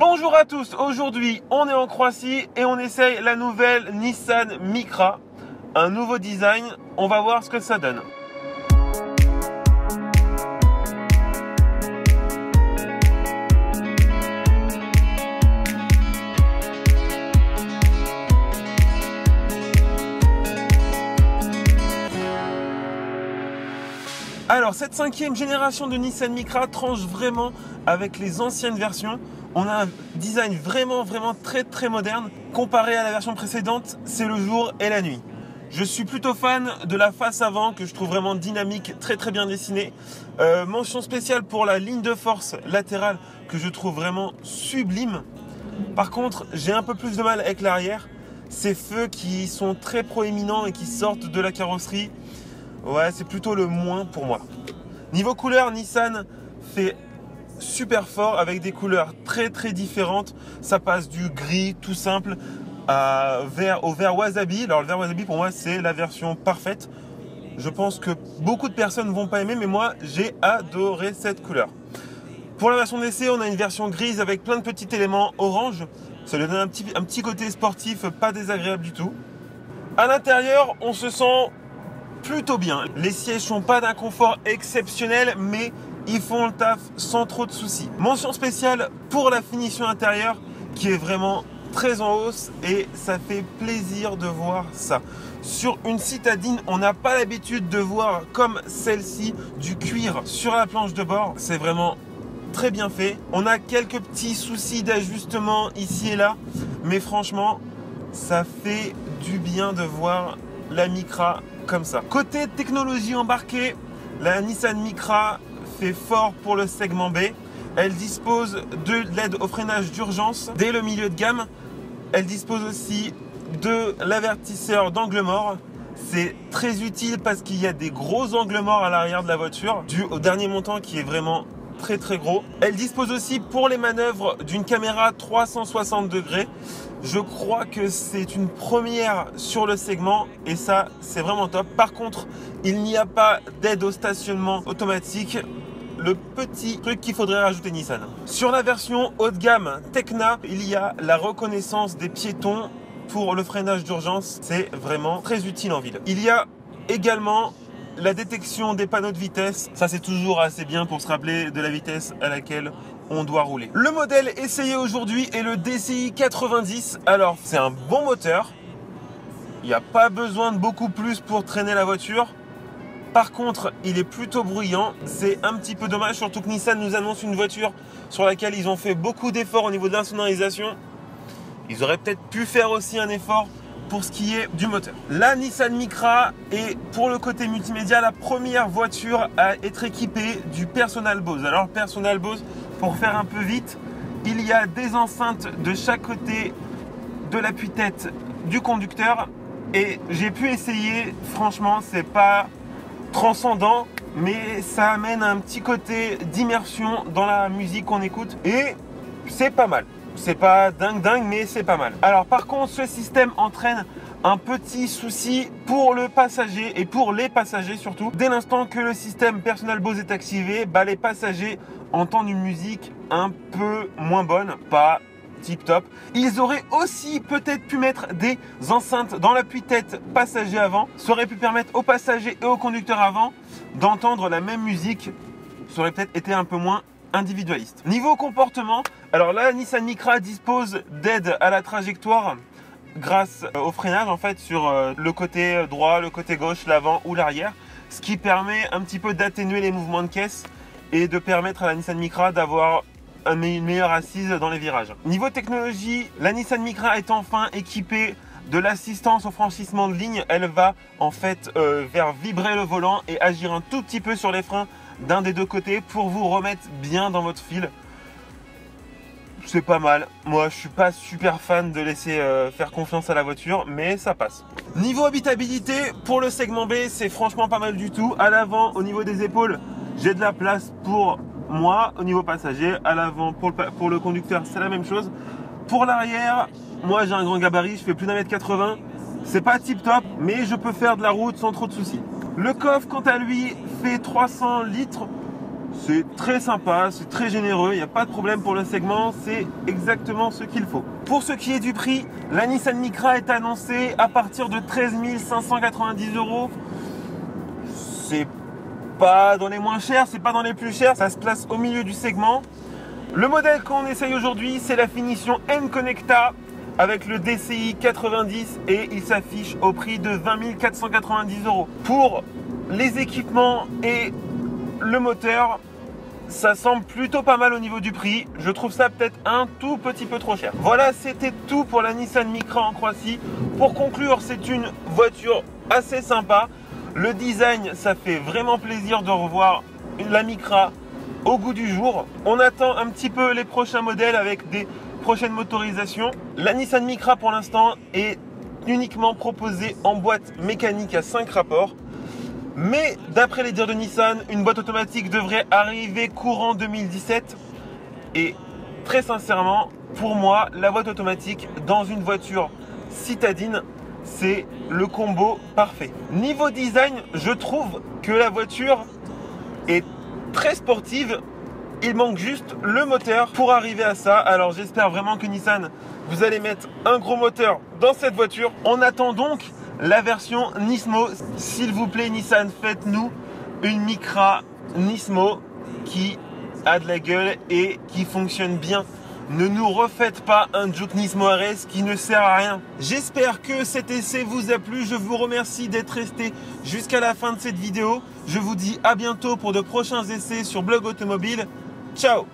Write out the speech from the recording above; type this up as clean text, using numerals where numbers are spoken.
Bonjour à tous, aujourd'hui on est en Croatie et on essaye la nouvelle Nissan Micra. Un nouveau design, on va voir ce que ça donne. Alors cette 5e génération de Nissan Micra tranche vraiment avec les anciennes versions. On a un design vraiment très moderne. Comparé à la version précédente, c'est le jour et la nuit. Je suis plutôt fan de la face avant que je trouve vraiment dynamique, très bien dessinée. Mention spéciale pour la ligne de force latérale que je trouve vraiment sublime. Par contre, j'ai un peu plus de mal avec l'arrière. Ces feux qui sont très proéminents et qui sortent de la carrosserie. Ouais, c'est plutôt le moins pour moi. Niveau couleur, Nissan fait super fort avec des couleurs très différentes. Ça passe du gris tout simple au vert wasabi. Alors le vert wasabi pour moi c'est la version parfaite. Je pense que beaucoup de personnes ne vont pas aimer, mais moi j'ai adoré cette couleur. Pour la version d'essai, on a une version grise avec plein de petits éléments orange. Ça lui donne un petit côté sportif, pas désagréable du tout. À l'intérieur, on se sent plutôt bien. Les sièges sont pas d'un confort exceptionnel, mais ils font le taf sans trop de soucis. Mention spéciale pour la finition intérieure qui est vraiment très en hausse et ça fait plaisir de voir ça. Sur une citadine, on n'a pas l'habitude de voir comme celle-ci du cuir sur la planche de bord. C'est vraiment très bien fait. On a quelques petits soucis d'ajustement ici et là, mais franchement, ça fait du bien de voir la Micra comme ça. Côté technologie embarquée, la Nissan Micra fait fort pour le segment B. Elle dispose de l'aide au freinage d'urgence dès le milieu de gamme. Elle dispose aussi de l'avertisseur d'angle mort. C'est très utile parce qu'il y a des gros angles morts à l'arrière de la voiture, dû au dernier montant qui est vraiment très gros. Elle dispose aussi pour les manœuvres d'une caméra 360 degrés. Je crois que c'est une première sur le segment et ça c'est vraiment top. Par contre, il n'y a pas d'aide au stationnement automatique. Le petit truc qu'il faudrait rajouter Nissan. Sur la version haut de gamme Tecna, il y a la reconnaissance des piétons pour le freinage d'urgence. C'est vraiment très utile en ville. Il y a également la détection des panneaux de vitesse. Ça c'est toujours assez bien pour se rappeler de la vitesse à laquelle on doit rouler. Le modèle essayé aujourd'hui est le DCI 90. Alors c'est un bon moteur. Il n'y a pas besoin de beaucoup plus pour traîner la voiture. Par contre, il est plutôt bruyant. C'est un petit peu dommage, surtout que Nissan nous annonce une voiture sur laquelle ils ont fait beaucoup d'efforts au niveau de l'insonorisation. Ils auraient peut-être pu faire aussi un effort pour ce qui est du moteur. La Nissan Micra est, pour le côté multimédia, la première voiture à être équipée du Personal Bose. Alors Personal Bose, pour faire un peu vite, il y a des enceintes de chaque côté de l'appui-tête du conducteur et j'ai pu essayer. Franchement, c'est pas transcendant, mais ça amène un petit côté d'immersion dans la musique qu'on écoute et c'est pas mal. C'est pas dingue, mais c'est pas mal. Alors par contre, ce système entraîne un petit souci pour le passager et pour les passagers surtout. Dès l'instant que le système Personal Bose est activé, les passagers entendent une musique un peu moins bonne, pas tip top. Ils auraient aussi peut-être pu mettre des enceintes dans l'appui-tête passager avant. Ça aurait pu permettre aux passagers et aux conducteurs avant d'entendre la même musique. Ça aurait peut-être été un peu moins individualiste. Niveau comportement, alors là, Nissan Micra dispose d'aide à la trajectoire grâce au freinage en fait sur le côté droit, le côté gauche, l'avant ou l'arrière, ce qui permet un petit peu d'atténuer les mouvements de caisse et de permettre à la Nissan Micra d'avoir une meilleure assise dans les virages. Niveau technologie, la Nissan Micra est enfin équipée de l'assistance au franchissement de ligne. Elle va en fait faire vibrer le volant et agir un tout petit peu sur les freins d'un des deux côtés pour vous remettre bien dans votre fil. C'est pas mal. Moi je suis pas super fan de laisser faire confiance à la voiture, mais ça passe. Niveau habitabilité, pour le segment B, c'est franchement pas mal du tout. À l'avant, au niveau des épaules, j'ai de la place pour moi. Au niveau passager, à l'avant pour le conducteur, c'est la même chose. Pour l'arrière, moi j'ai un grand gabarit, je fais plus d'1m80. C'est pas tip top, mais je peux faire de la route sans trop de soucis. Le coffre, quant à lui, fait 300 litres. C'est très sympa, c'est très généreux, il n'y a pas de problème pour le segment, c'est exactement ce qu'il faut. Pour ce qui est du prix, la Nissan Micra est annoncée à partir de 13 590 €. C'est pas dans les moins chers, c'est pas dans les plus chers, ça se place au milieu du segment. Le modèle qu'on essaye aujourd'hui, c'est la finition N-Connecta avec le DCI 90 et il s'affiche au prix de 20 490 €. Pour les équipements et le moteur, ça semble plutôt pas mal au niveau du prix. Je trouve ça peut-être un tout petit peu trop cher. Voilà, c'était tout pour la Nissan Micra en Croatie. Pour conclure, c'est une voiture assez sympa. Le design, ça fait vraiment plaisir de revoir la Micra au goût du jour. On attend un petit peu les prochains modèles avec des prochaines motorisations. La Nissan Micra pour l'instant est uniquement proposée en boîte mécanique à 5 rapports. Mais d'après les dires de Nissan, une boîte automatique devrait arriver courant 2017. Et très sincèrement, pour moi, la boîte automatique dans une voiture citadine, c'est le combo parfait. Niveau design, je trouve que la voiture est très sportive. Il manque juste le moteur pour arriver à ça. Alors j'espère vraiment que Nissan, vous allez mettre un gros moteur dans cette voiture. On attend donc la version Nismo. S'il vous plaît Nissan, faites-nous une Micra Nismo qui a de la gueule et qui fonctionne bien. Ne nous refaites pas un Juke Nismo RS qui ne sert à rien. J'espère que cet essai vous a plu. Je vous remercie d'être resté jusqu'à la fin de cette vidéo. Je vous dis à bientôt pour de prochains essais sur Blog Automobile. Ciao!